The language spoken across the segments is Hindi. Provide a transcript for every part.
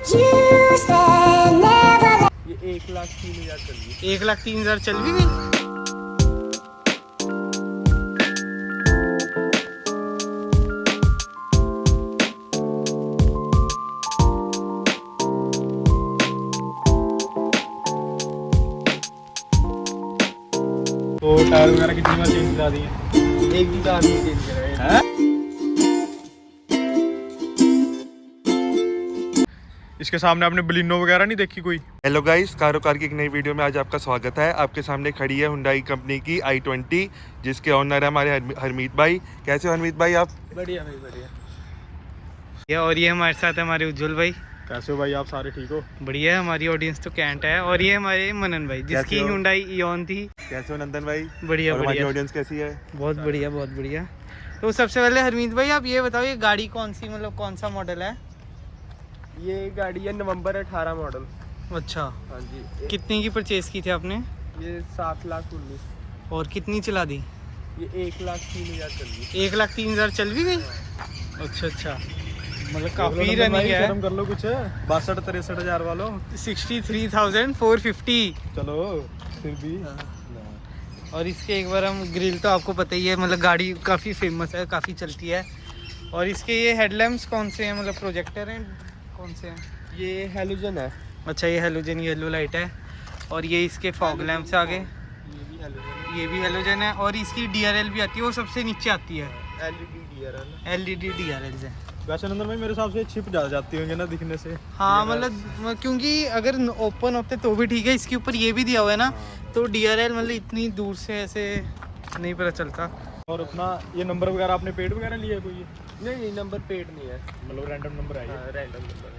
ये 1,03,000 चल रही 1,03,000 चल भी गई। तो टायर वगैरह कितनी बार चेंज करा दिए? है। एक भी कार नहीं चेंज करा है। हैं? इसके सामने आपने बलिनो वगैरह नहीं देखी कोई? हेलो गाइस, कारो कार की एक नई वीडियो में आज आपका स्वागत है। आपके सामने खड़ी है हुंडई कंपनी की i20, जिसके ऑनर है हमारे हरमीत भाई। कैसे हो हरमीत भाई आप? बढ़िया भाई बढ़िया। और ये हमारे साथ है हमारे उज्जवल भाई। कैसे हो भाई आप सारे, ठीक हो? बढ़िया है, हमारी ऑडियंस तो कैंट है। और ये हमारे मनन भाई, जिसकी कैसे हो? हुंडई इओन थी। कैसे हो नंदन भाई? बढ़िया और हमारी बढ़िया, ऑडियंस कैसी है? बहुत बढ़िया बहुत बढ़िया। तो सबसे पहले हरमीत भाई आप ये बताओ, ये गाड़ी कौन सी, मतलब कौन सा मॉडल है? ये गाड़ी है नवंबर 18 मॉडल। अच्छा, हाँ जी। कितने की परचेज की थी आपने ये 7,19,000। और कितनी चला दी? ये 1,03,000 चल रही है। 1,03,000 चल भी गई। अच्छा अच्छा, मतलब काफी रनिंग है। शर्म कर लो कुछ, 62-63 वालों। 63,450। चलो फिर भी। और इसके एक बार हम ग्रिल तो आपको पता ही है, मतलब गाड़ी काफ़ी फेमस है, काफ़ी चलती है। और इसके ये हेडलैम्प्स कौन से हैं, मतलब प्रोजेक्टर हैं कौन से हैं? ये हेलोजन है। अच्छा, ये हेलोजन येलो लाइट है। और ये इसके फॉग लैम्प्स आगे, ये भी हेलोजन ये भी हेलोजन है। और इसकी DRL भी आती है, वो सबसे नीचे आती है। है। LED DRL। LED DRL है। वैसे नंदन भाई मेरे हिसाब से छिप ज्यादा जाती होंगे ना दिखने से। हाँ मतलब क्योंकि अगर ओपन होते तो भी ठीक है, इसके ऊपर ये भी दिया हुआ है ना, तो DRL मतलब इतनी दूर से ऐसे नहीं पता चलता। और अपना ये नंबर वगैरह आपने पेड वगैरह लिया है कोई? नहीं नंबर पेड नहीं है। मतलब रैंडम नंबर है ये? रैंडम नंबर है।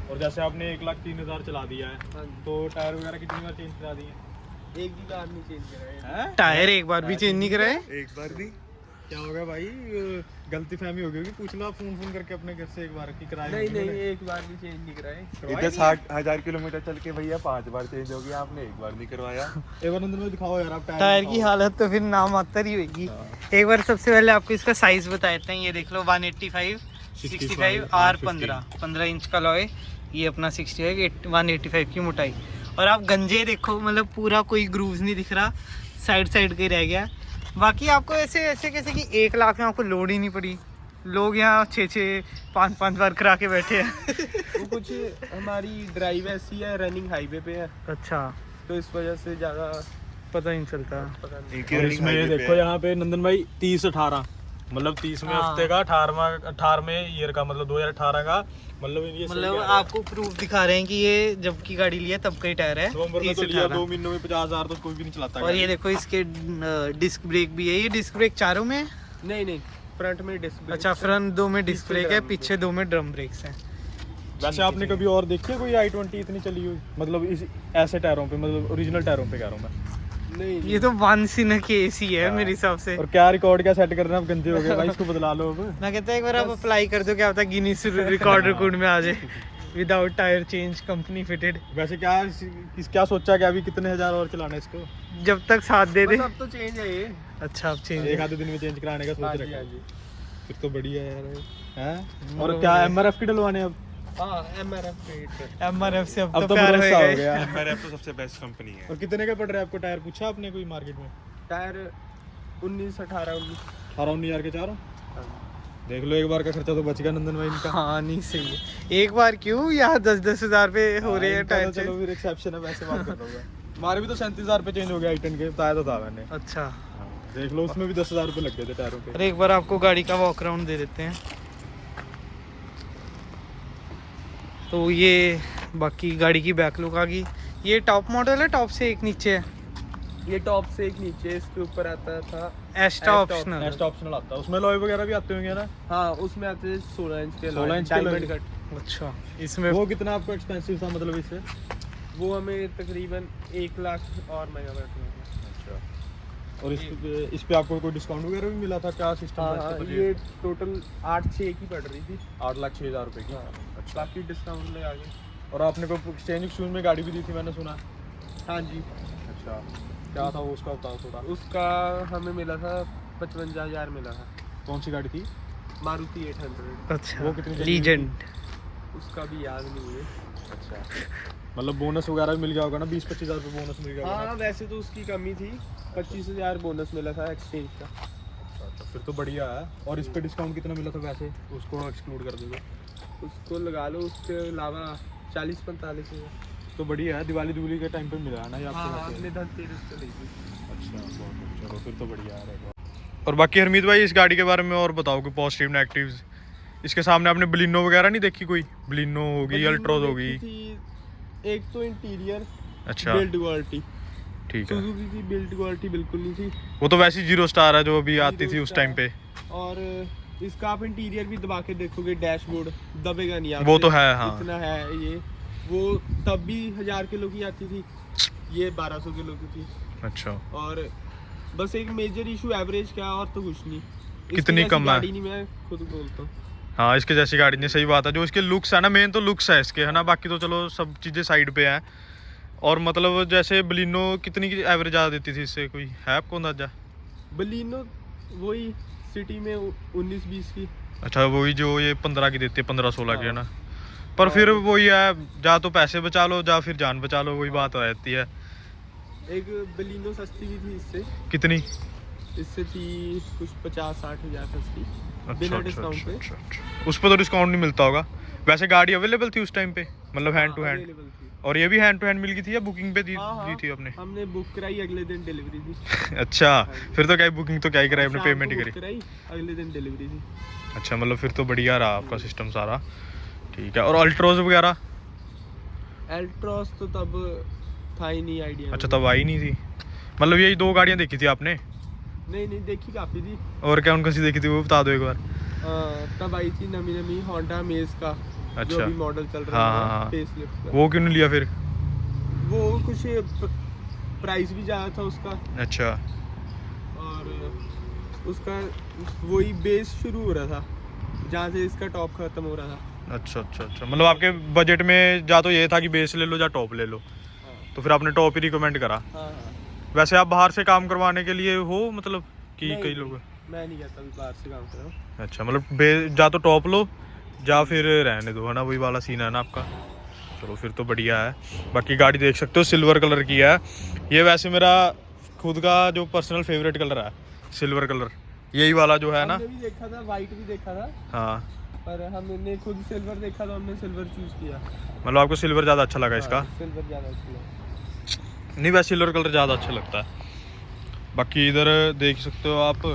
और जैसे आपने 1,03,000 चला दिया है, हाँ जी। तो टायर वगैरह कितनी बार चेंज करा दिए? एक भी कार नहीं चेंज करा है। हैं? टायर एक बार भी चेंज नहीं कराए? एक बार भी? क्या होगा भाई, गलती फहमी हो गई होगी। पूछ लो आप फोन करके अपने घर से एक बार की किराए नहीं एक बार भी चेंज नहीं कराए। इधर 60,000 किलोमीटर चल के भैया 5 बार चेंज हो गया, आपने एक बार नहीं करवाया। एक बार नंदन भाई दिखाओ यार आप टायर की हालत तो फिर नाम आता ही होगी। एक बार सबसे पहले आपको इसका साइज बता देते हैं। ये देख लो 185 65 R15 15 इंच का लॉय। ये अपना 185 की मोटाई। और आप गंजे देखो, मतलब पूरा कोई ग्रूव्स नहीं दिख रहा, साइड साइड के रह गया। बाकी आपको ऐसे कैसे कि 1 लाख में आपको लोड ही नहीं पड़ी। लोग यहाँ 6-6 5-5 बार करा के बैठे हैं। वो कुछ हमारी ड्राइव ऐसी है, रनिंग हाईवे पे है, अच्छा, तो इस वजह से ज़्यादा पता ही नहीं चलता। पता नहीं। एक ही और running इसमें highway पे देखो है। यहाँ पे नंदन भाई 30-18, मतलब 30वें हाँ। हफ्ते का 18वें ईयर का, मतलब 2018 का। मतलब ये सही मतलब कह रहे हैं। आपको प्रूफ दिखा रहे हैं कि ये जब की गाड़ी लिया तब का ही टायर है। नवंबर में तो 30 लिया, 18। 2 महीनों में 50,000 तो कोई भी नहीं चलाता। और ये देखो इसके डिस्क ब्रेक भी है। ये डिस्क ब्रेक चारों में है? नहीं फ्रंट में डिस्क ब्रेक। अच्छा, फ्रंट 2 में डिस्क पीछे ब्रेक है, drum पीछे 2 में ड्रम ब्रेक्स हैं। वैसे आपने कभी और देखी है कोई i20 इतनी चली हुई, मतलब इस ऐसे टायरों पे, मतलब ओरिजिनल टायरों पे कह रहा हूँ मैं। नहीं ये तो वंस इन केस ही है मेरे हिसाब से। और क्या रिकॉर्ड क्या सेट कर रहे हैं आप, गंदे हो गए भाई, इसको बदला लो अब। मैं कहता हूँ एक बार आप अप्लाई कर दो, क्या होता है गिनीज रिकॉर्ड में आ जाए। Without tyre change company fitted. वैसे क्या सोचा कि अभी कितने हजार और चलाना है इसको? जब तक साथ दे दे। बस अब तो चेंज है ये। अच्छा, आप चेंज एक आधे दिन में चेंज कराने का हाँ सोच जी रखा हाँ है। जी। फिर तो बढ़िया है यार। हैं? और क्या MRF की डलवाने अब? हाँ MRF पेड। MRF से अब अब तो तो प्यार भरोसा हो होएगा। गया। MRF तो सबसे बेस्ट कंपनी है। और कितने का पड़ रहा है आपको टायर, पूछा आपने कोई मार्केट में? टायर 19 18 19। 18-19 के चारों। देख लो, एक बार का खर्चा तो बच गया नंदन भाई इनका। हाँ नहीं सही है। एक बार क्यों, यहाँ 10-10 हजार पे हो रहे हैं इनका टायर तो चलो फिर एक्सेप्शन है, वैसे बात कर रहा हूँ। हमारे भी तो 37,000 पे चेंज हो गया i10 के, बताया तो था मैंने। अच्छा, देख लो, उसमें भी 10,000 रुपये लग गए थे टायरों पे। अरे एक बार आपको गाड़ी का वॉक अराउंड दे देते हैं। तो ये बाकी गाड़ी की बैक लुक आ गई। ये टॉप मॉडल है, टॉप से एक नीचे है। ये टॉप से एक नीचे, इसके ऊपर आता था एस्टा ऑप्शनल। नेक्स्ट ऑप्शनल आता है, उसमें लॉय वगैरह भी आते होंगे ना? हाँ उसमें आते 16 इंच के 16 इंच के डायमंड लगे। कट। अच्छा, इसमें वो कितना आपको एक्सपेंसिव था, मतलब इससे? वो हमें तकरीबन 1 लाख और महंगा बैठ रहा और इस पे आपको कोई डिस्काउंट वगैरह भी मिला था, क्या सिस्टम हाँ था हाँ, इसका? ये टोटल 8-6 की पड़ रही थी। 8,06,000 रुपये की। अच्छा, बाकी डिस्काउंट लगा के। और आपने को एक्सचेंज एक्सचेंज में गाड़ी भी दी थी मैंने सुना। हाँ जी। अच्छा, क्या था वो, उसका बताओ थोड़ा। उसका हमें मिला था 55,000 मिला था। कौन सी गाड़ी थी? मारुति 800। अच्छा, वो कितनी चली हुई लीजेंड। उसका भी याद नहीं है। अच्छा, मतलब बोनस वगैरह भी मिल गया होगा ना, 20-25 हज़ार रुपये बोनस मिल गया होगा हाँ ना? वैसे तो उसकी कमी थी, 25,000 बोनस मिला था एक्सचेंज का। अच्छा, फिर तो बढ़िया है। और इस पे डिस्काउंट कितना मिला था वैसे, उसको एक्सक्लूड कर दोगे उसको लगा लो, उसके अलावा 40-45 हज़ार। तो बढ़िया है। दिवाली के टाइम पे मिला है ना ये हाँ हाँ, आपको? हमने धनतेरस पे ली थी। अच्छा, बहुत चलो फिर तो बढ़िया है। और बाकी हरमीत भाई इस गाड़ी के बारे में और बताओ कि पॉजिटिव नेगेटिव्स। इसके सामने आपने बलिनो वगैरह नहीं देखी? कोई बलिनो होगी, बलिनो अल्ट्रोज देखी होगी? थी, एक तो इंटीरियर अच्छा बिल्ड क्वालिटी, ठीक है। सुजुकी की बिल्ड क्वालिटी बिल्कुल नहीं थी। वो तो वैसी 0 स्टार है जो अभी आती थी उस टाइम पे। और इसका आप इंटीरियर भी दबा के देखोगे, डैशबोर्ड दबेगा नहीं आपसे, वो तो है, हाँ। इतना है ये। वो तब भी 1000 किलो की आती थी, ये 1200 किलो की थी। अच्छा, और बस एक मेजर इशू एवरेज का, और तो कुछ नहीं। इसकी कितनी जैसी कम है? गाड़ी नहीं, मैं खुद बोलता हूँ। हाँ इसके जैसी गाड़ी नहीं, सही बात है। जो इसके लुक्स है ना, मेन तो लुक्स है इसके, है ना, बाकी तो चलो सब चीज़ें साइड पे हैं। और मतलब जैसे बलिनो कितनी की एवरेज आ देती थी इससे, कोई है आपको अंदाजा? बलिनो वही सिटी में 19-20 की। अच्छा, वही जो ये 15 की देती है, 15-16 की, है ना। पर हाँ। फिर वही है, जा तो पैसे बचा लो, जा फिर जान बचा लो, वही बात हो जाती है। एक बलिनो सस्ती भी थी इससे, कितनी? इससे थी कुछ 50-60 हज़ार सस्ती, अच्छा बिना अच्छा डिस्काउंट पे। अच्छा अच्छा। उस पर तो डिस्काउंट नहीं मिलता होगा। वैसे गाड़ी अवेलेबल थी उस टाइम पे, मतलब हैंड टू हैंड? अवेलेबल थी। और ये भी हैंड टू हैंड मिल गई थी या बुकिंग पे दी हाँ, थी आपने? हमने बुक कराई, अगले दिन डिलीवरी थी। अच्छा, फिर तो क्या ही बुकिंग, तो क्या ही कराई, आपने शाम पेमेंट को ही बुक करी। कराई, अगले दिन डिलीवरी थी। अच्छा, मतलब फिर तो बढ़िया रहा आपका सिस्टम सारा। ठीक है। और अल्ट्रोज वगैरह? एल्ट्रॉस तो तब था ही नहीं आइडिया। अच्छा, तब आई नहीं थी, मतलब यही 2 गाड़ियाँ देखी थी आपने? नहीं देखी काफ़ी थी। और क्या उनका सी देखी थी, वो बता दो एक बार। तब आई थी नमी होंडा मेज का, जो अच्छा। अभी मॉडल चल रहा हाँ, हाँ, है हाँ। फेसलिफ्ट का। वो क्यों नहीं लिया फिर? वो कुछ प्राइस भी ज़्यादा था उसका, अच्छा और उसका वही बेस शुरू हो रहा था जहाँ से इसका टॉप खत्म हो रहा था। अच्छा अच्छा अच्छा, मतलब आपके बजट में जा तो ये था कि बेस ले लो या टॉप ले लो, तो फिर आपने टॉप ही रिकमेंड करा। हाँ। वैसे आप बाहर से काम करवाने के लिए हो, मतलब कि नहीं, कई लोग? मैं नहीं कहता अभी बाहर से काम कर रहा हूँ। अच्छा, मतलब जा तो टॉप लो या फिर रहने दो, है ना, वही वाला सीन है ना आपका। चलो फिर तो बढ़िया है। बाकी गाड़ी देख सकते हो, सिल्वर कलर की है ये। वैसे मेरा खुद का जो पर्सनल फेवरेट कलर है, सिल्वर कलर, यही वाला जो है ना। हमने भी देखा था, वाइट भी देखा था, हाँ, पर हमने खुद सिल्वर देखा तो हमने सिल्वर चूज किया। मतलब आपको सिल्वर ज़्यादा अच्छा लगा इसका? सिल्वर ज़्यादा अच्छा लगा। नहीं, वैसे सिल्वर कलर ज़्यादा अच्छा लगता है। बाकी इधर देख सकते हो आप,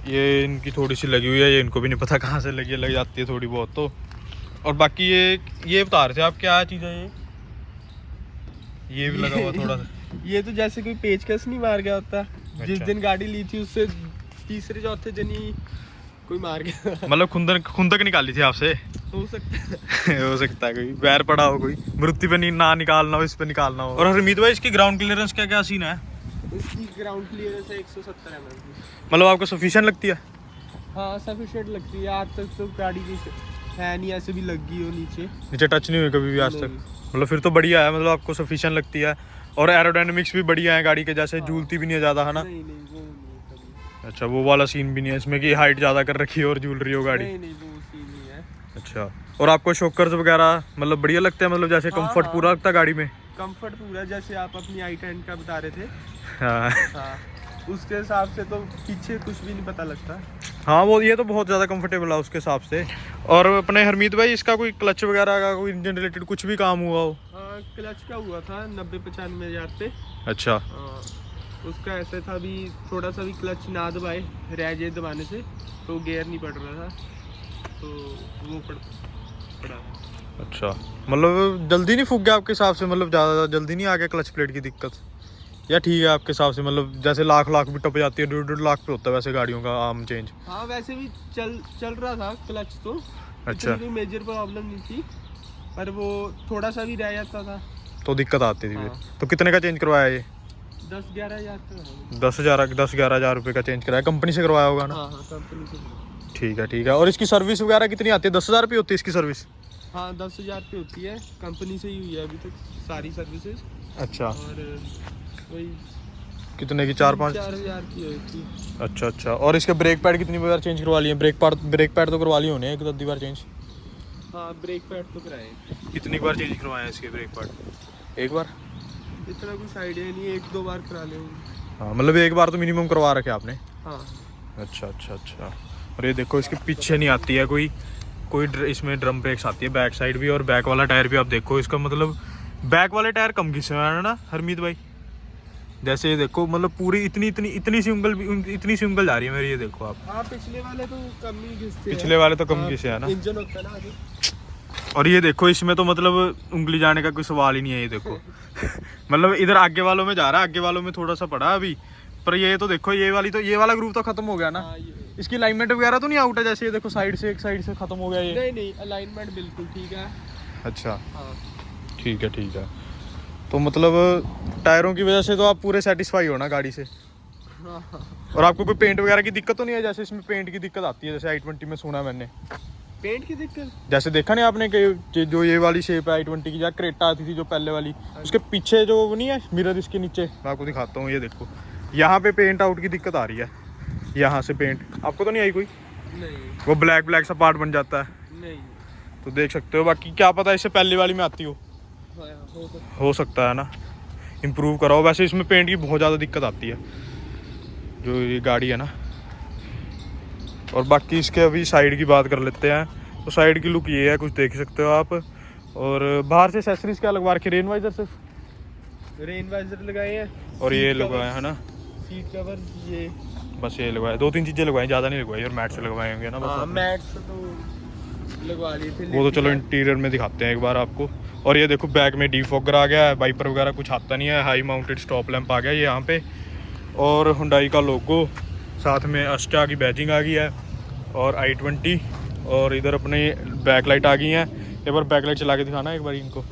ये इनकी थोड़ी सी लगी हुई है, ये इनको भी नहीं पता कहाँ से लगी है, लग जाती है थोड़ी बहुत तो। और बाकी ये बता रहे थे आप, क्या चीज़ है ये भी लगा हुआ थोड़ा सा? ये तो जैसे कोई पेचकस नहीं मार गया होता, जिस अच्छा। दिन गाड़ी ली थी उससे तीसरे चौथे दिन ही कोई मार गया। मतलब खुंदक निकाली थी आपसे? हो सकता है। हो सकता है, कोई बैर पड़ा हो, कोई मृत्यु पे ना निकालना हो, इस पे निकालना हो। और हरमीत भाई इसकी ग्राउंड क्लियरेंस क्या सीन है? इसकी ग्राउंड क्लियरेंस है 170 mm की। मतलब आपको सफिशिएंट लगती है? हाँ सफिशिएंट लगती है। आज तक तो गाड़ी की है नहीं ऐसे भी लग गई हो नीचे टच नहीं हुई कभी भी आज तक? नहीं। मतलब फिर तो बढ़िया है, मतलब आपको सफिशिएंट लगती है। और एरोडायनेमिक्स भी बढ़िया है गाड़ी के, जैसे झूलती भी नहीं है ज़्यादा, है ना? नहीं वो नहीं कभी। अच्छा, वो वाला सीन भी नहीं है इसमें कि हाइट ज़्यादा कर रखी है और झूल रही हो गाड़ी? नहीं वो सीन नहीं है। अच्छा, और आपको शॉकर्स वगैरह मतलब बढ़िया लगते हैं, मतलब जैसे हाँ, कंफर्ट हाँ। पूरा लगता है गाड़ी में? कंफर्ट पूरा, जैसे आप अपनी i10 का बता रहे थे। हाँ हाँ, उसके हिसाब से तो पीछे कुछ भी नहीं पता लगता। हाँ, वो ये तो बहुत ज़्यादा कंफर्टेबल है उसके हिसाब से। और अपने हरमीत भाई इसका कोई क्लच वगैरह का, कोई इंजन रिलेटेड कुछ भी काम हुआ हो? हाँ, क्लच का हुआ था 90-95 हज़ार पे। अच्छा, उसका ऐसा था भी, थोड़ा सा भी क्लच ना दबाए रह जाए दबाने से तो गियर नहीं पड़ रहा था, तो वो पड़ा। अच्छा, मतलब जल्दी नहीं फूक गया आपके हिसाब से? मतलब ज़्यादा जल्दी नहीं आ गया क्लच प्लेट की दिक्कत, या ठीक है आपके हिसाब से? मतलब जैसे लाख भी टप जाती है, 1.5 लाख पे होता है वैसे गाड़ियों का आम चेंज। हाँ वैसे भी चल रहा था क्लच तो। अच्छा, कोई मेजर प्रॉब्लम नहीं थी, पर वो थोड़ा सा भी रह जाता था तो दिक्कत आती थी फिर। हाँ। तो कितने का चेंज करवाया ये? 10-11 हज़ार का। 10-11 हज़ार रुपये का चेंज कराया, कंपनी से करवाया होगा ना? हाँ कंपनी से। ठीक है। और इसकी सर्विस वगैरह कितनी आती है? 10,000 रुपये होती है इसकी सर्विस? हाँ 10,000 पे होती है, कंपनी से ही हुई है अभी तक सारी सर्विसेज। अच्छा, और वही कितने की? 4-5 हज़ार की हुई थी। अच्छा। और इसके ब्रेक पैड कितनी बार चेंज करवा लिए? ब्रेक पैड तो करवा लिए होने एक आधी बार चेंज? हाँ ब्रेक पैड तो कराए। कितनी बार चेंज करवाए हैं इसके ब्रेक पैड? एक बार? इतना कुछ आइडिया नहीं, 1-2 बार करा ले होंगे। हाँ मतलब एक बार तो मिनिमम करवा रखे आपने। हाँ अच्छा अच्छा अच्छा। और ये देखो इसके पीछे नहीं आती है कोई इसमें ड्रम ब्रेक्स आती है बैक साइड भी, और बैक वाला टायर भी आप देखो इसका, मतलब बैक वाले टायर कम घिसे हुए हैं ना हरमीत भाई। जैसे ये देखो मतलब पूरी इतनी सी उंगल जा रही है मेरी, ये देखो आप। हाँ पिछले वाले तो कम ही घिसते हैं। पिछले वाले तो कम घिसे है ना। इंजन होता है ना आगे। और ये देखो इसमें तो मतलब उंगली जाने का कोई सवाल ही नहीं है, ये देखो मतलब इधर आगे वालों में जा रहा है, आगे वालों में थोड़ा सा पड़ा अभी, पर ये तो देखो ये वाला ग्रुप तो खत्म हो गया ना। हाँ, इसकी अलाइनमेंट वगैरह तो नहीं आउट है? जैसे ये देखो साइड से खत्म हो गया ये। नहीं अलाइनमेंट बिल्कुल ठीक है। अच्छा हाँ ठीक है। तो मतलब टायरों की वजह से तो आप पूरे सेटिस्फाई हो ना गाड़ी से? हाँ। और आपको कोई पेंट वगैरह की दिक्कत तो नहीं है? जैसे इसमें पेंट की दिक्कत आती है जैसे i20 में, सुना मैंने। पेंट की दिक्कत? जैसे देखा नहीं आपने कि जो ये वाली शेप है i20 की, या क्रेटा आती थी जो पहले वाली, उसके पीछे जो वो नहीं है मिरर, इसके नीचे मैं आपको दिखाता हूँ, ये देखो यहाँ पे पेंट आउट की दिक्कत आ रही है। यहाँ से पेंट आपको तो नहीं आई कोई? नहीं वो ब्लैक सा पार्ट बन जाता है, नहीं। तो देख सकते हो। बाकी क्या पता इससे पहले वाली में आती हो हो सकता है ना, इम्प्रूव कराओ। वैसे इसमें पेंट की बहुत ज़्यादा दिक्कत आती है जो ये गाड़ी है ना। और बाकी इसके अभी साइड की बात कर लेते हैं, तो साइड की लुक ये है, कुछ देख सकते हो आप। और बाहर से एक्सेसरीज क्या लगवा रखे? रेन वाइजर सिर्फ रेन वाइजर लगाए हैं और ये लगवाए है ना, सीट कवर, ये बस ये लगवाए, 2-3 चीज़ें लगवाई, ज़्यादा नहीं लगवाई। और मैट से लगवाए होंगे ना हाँ बस। मैट्स तो लगवा लिए थे, वो तो चलो इंटीरियर में दिखाते हैं एक बार आपको। और ये देखो बैक में डीफॉगर आ गया है, वाइपर वगैरह कुछ आता नहीं है, हाई माउंटेड स्टॉप लैंप आ गया ये यहाँ पे, और हुंडई का लोगो, साथ में अस्टा की बैजिंग आ गई है, और i20, और इधर अपने बैक लाइट आ गई हैं। एक बार बैक लाइट चला के दिखाना एक बार इनको।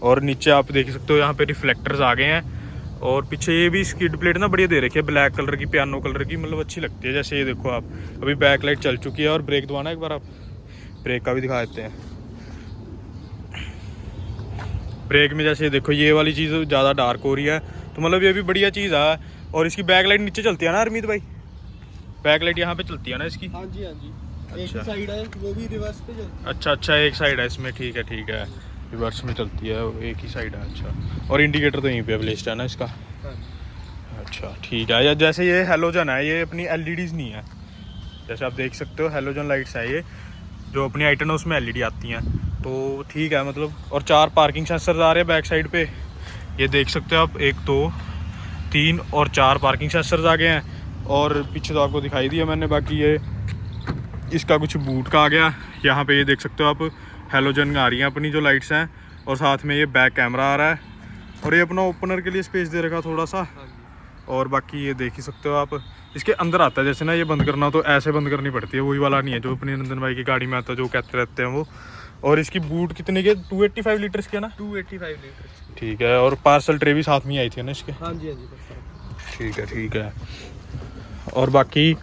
और नीचे आप देख सकते हो यहाँ पे रिफ्लेक्टर्स आ गए हैं, और पीछे ये भी स्किड प्लेट ना बढ़िया दे रखी है, ब्लैक कलर की, पियानो कलर की, मतलब अच्छी लगती है। जैसे ये देखो आप, अभी बैक लाइट चल चुकी है। और ब्रेक दबाना एक बार आप, ब्रेक का भी दिखा देते हैं। ब्रेक में जैसे देखो ये वाली चीज़ ज़्यादा डार्क हो रही है, तो मतलब ये भी बढ़िया चीज़ है। और इसकी बैक लाइट नीचे चलती है ना हरमीत भाई? बैक लाइट यहाँ पे चलती है ना इसकी? हाँ जी एक अच्छा। साइड है वो भी रिवर्स पे चलती है। अच्छा एक साइड है इसमें, ठीक है। रिवर्स में चलती है, एक ही साइड है। अच्छा, और इंडिकेटर तो यहीं पे प्लेस्ड है ना इसका? हाँ। अच्छा ठीक है। या जैसे ये हेलोजन है, ये अपनी एलईडीज़ नहीं है, जैसे आप देख सकते हो हेलोजन लाइट्स है ये, जो अपनी आइटन है उसमें एलईडी आती हैं, तो ठीक है मतलब। और 4 पार्किंग सेंसर्स आ रहे हैं बैक साइड पे, ये देख सकते हो आप, 1 2 3 और 4 पार्किंग सेंसर्स आ गए हैं। और पीछे तो आपको दिखाई दिया मैंने। बाकी ये इसका कुछ बूट का आ गया, यहाँ पे ये देख सकते हो आप, हेलोजन आ रही हैं अपनी जो लाइट्स हैं, और साथ में ये बैक कैमरा आ रहा है, और ये अपना ओपनर के लिए स्पेस दे रखा थोड़ा सा। और बाकी ये देख ही सकते हो आप, इसके अंदर आता है जैसे ना, ये बंद करना तो ऐसे बंद करनी पड़ती है, वही वाला नहीं है जो अपने नंदन भाई की गाड़ी में आता है, जो कहते रहते हैं वो। और इसकी बूट कितने के? 285 लीटर्स के ना? 285 लीटर। ठीक है। और पार्सल ट्रे भी साथ में आई थी ना इसके? हाँ जी ठीक है। और बाकी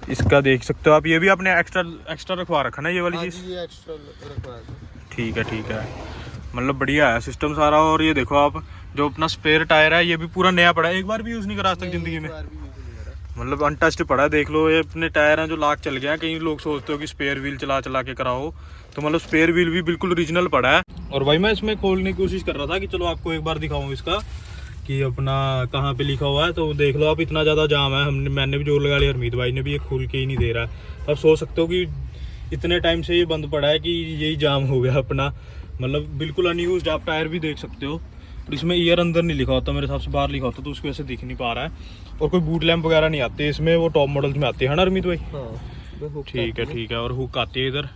इसका देख सकते हो आप, ये भी आपने एक्स्ट्रा रखवा रखा ना ये वाली चीज़? ये एक्स्ट्रा रखवा है। ठीक है, मतलब बढ़िया है सिस्टम सारा। और ये देखो आप, जो अपना स्पेयर टायर है ये भी पूरा नया पड़ा है, एक बार भी यूज़ नहीं करा आज तक ज़िंदगी में, मतलब अनटच्ड पड़ा है। देख लो ये अपने टायर हैं जो लाख चल गए हैं। कई लोग सोचते हो कि स्पेयर व्हील चला के कराओ, तो मतलब स्पेयर व्हील भी बिल्कुल ओरिजिनल पड़ा है। और भाई मैं इसमें खोलने की कोशिश कर रहा था कि चलो आपको एक बार दिखाऊं इसका कि अपना कहाँ पे लिखा हुआ है, तो देख लो आप, इतना ज़्यादा जाम है। मैंने भी जोर लगा लिया, हरमीत भाई ने भी, ये खोल के ही नहीं दे रहा है। तो आप सोच सकते हो कि इतने टाइम से ये बंद पड़ा है कि यही जाम हो गया अपना, मतलब बिल्कुल अनयूज्ड। आप टायर भी देख सकते हो, और इसमें ईयर अंदर नहीं लिखा होता, मेरे हिसाब से बाहर लिखा होता, तो उसकी वजह से दिख नहीं पा रहा है। और कोई बूट लैंप वगैरह नहीं आते इसमें, वो टॉप मॉडल्स में आते हैं ना हरमीत भाई? ठीक है। और हुक आती है इधर,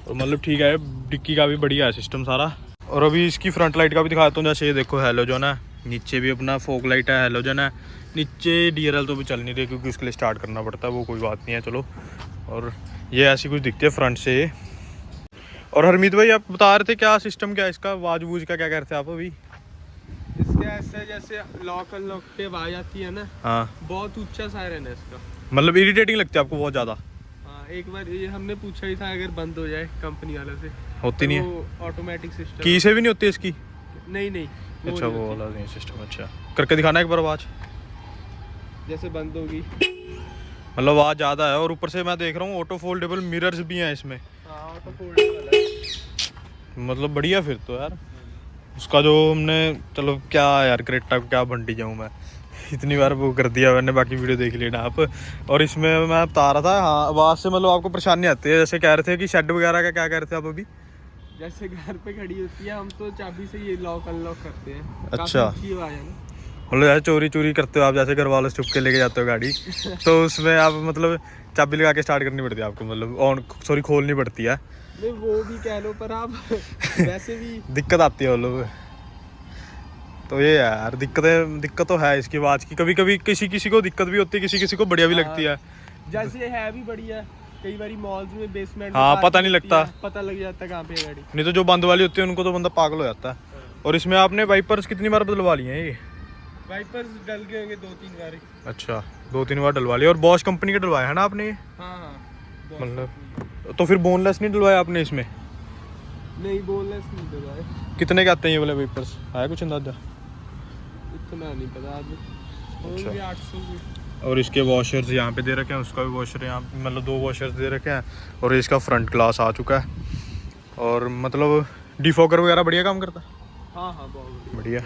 और मतलब ठीक है। डिक्की का भी बढ़िया है सिस्टम सारा। और अभी इसकी फ्रंट लाइट का भी दिखाता हूँ। जैसे ये देखो हेलोजन है, नीचे भी अपना फोक लाइट है, हेलोजन है। नीचे DRL तो भी चल नहीं रही क्योंकि उसके लिए स्टार्ट करना पड़ता है, वो कोई बात नहीं है चलो। और ये ऐसी कुछ दिखती है फ्रंट से। और हरमीत भाई आप बता रहे थे क्या सिस्टम क्या है इसका, आवाज वूज का क्या करते हैं आप अभी? इसके ऐसे जैसे लॉक अनलॉक पे आवाज आती है ना, हाँ, बहुत ऊंचा सायरन है इसका, मतलब इरिटेटिंग लगती है आपको बहुत ज़्यादा? हाँ, एक बार ये हमने पूछा ही था, अगर बंद हो जाए कंपनी वाले से होती नहीं है? वो ऑटोमेटिक सिस्टम की से भी नहीं होती इसकी? नहीं अच्छा, वो वाला नहीं सिस्टम। अच्छा, करके दिखाना एक बार आवाज़, जैसे बंद होगी, मतलब आवाज़ ज़्यादा है। और ऊपर से मैं देख रहा हूँ ऑटो फोल्डेबल मिरर्स भी हैं इसमें, हाँ, का फोल्डर वाला है। मतलब बढ़िया फिर तो यार। उसका जो हमने, चलो क्या यार क्रेटा को क्या बंटी जाऊँ मैं, इतनी बार वो कर दिया मैंने, बाकी वीडियो देख लेना आप। और इसमें मैं बता रहा था, हाँ आवाज़ से मतलब आपको परेशानी आती है, जैसे कह रहे थे कि शेड वगैरह का क्या कह रहे थे आप अभी? जैसे घर पे खड़ी होती है हम तो चाबी से ये लॉक अनलॉक करते हैं। अच्छा। काफी अच्छी आवाज है ना। मतलब जैसे चोरी चोरी करते हो आप, जैसे घर वालों से चुप के लेके जाते हो गाड़ी तो उसमें आप मतलब चाबी लगा के स्टार्ट करनी पड़ती है आपको, मतलब ऑन सॉरी खोलनी पड़ती है। नहीं वो भी कह लो, पर आप वैसे भी दिक्कत आती है मतलब। तो ये यार दिक्कत तो है इसकी आवाज़ की। कभी कभी किसी को दिक्कत भी होती है, किसी को बढ़िया भी लगती है। जैसे है भी बढ़िया, कई बार मॉल्स में बेसमेंट हाँ, पता नहीं लगता। पता लग जाता है कहाँ पे है गाड़ी। नहीं तो जो बंद वाली होती है उनको तो बंदा पागल हो जाता है। और इसमें आपने वाइपर्स कितनी बार बदलवा लिए हैं ये? वाइपर्स डल गए होंगे 2-3 बार। अच्छा, 2-3 बार डलवा लिया। और बॉश कंपनी के डलवाया है ना आपने ये? हाँ मतलब तो फिर बोनलेस नहीं डलवाया आपने इसमें? नहीं बोललेस नहीं डलवाए। कितने के आते हैं ये वाले वाइपर्स, आया कुछ अंदाजा? इतना नहीं पता आदमी, होंगे 800 के। और इसके वॉशर्स यहाँ पे दे रखे हैं, उसका भी वॉशर यहाँ मतलब 2 वॉशर्स दे रखे हैं। और इसका फ्रंट ग्लास आ चुका है। और मतलब डिफॉगर वगैरह बढ़िया काम करता है। हाँ बहुत बढ़िया।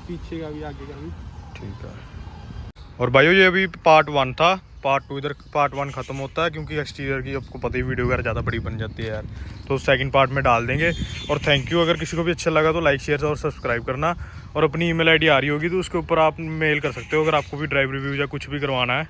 पीछे का भी आगे का भी। ठीक है। और भाइयों ये अभी पार्ट 1 था, पार्ट 2 इधर पार्ट 1 ख़त्म होता है, क्योंकि एक्सटीरियर की आपको पता ही वीडियो वगैरह ज़्यादा बड़ी बन जाती है यार, तो सेकंड पार्ट में डाल देंगे। और थैंक यू, अगर किसी को भी अच्छा लगा तो लाइक शेयर और सब्सक्राइब करना। और अपनी ईमेल आईडी आ रही होगी तो उसके ऊपर आप मेल कर सकते हो अगर आपको भी ड्राइव रिव्यू या कुछ भी करवाना है।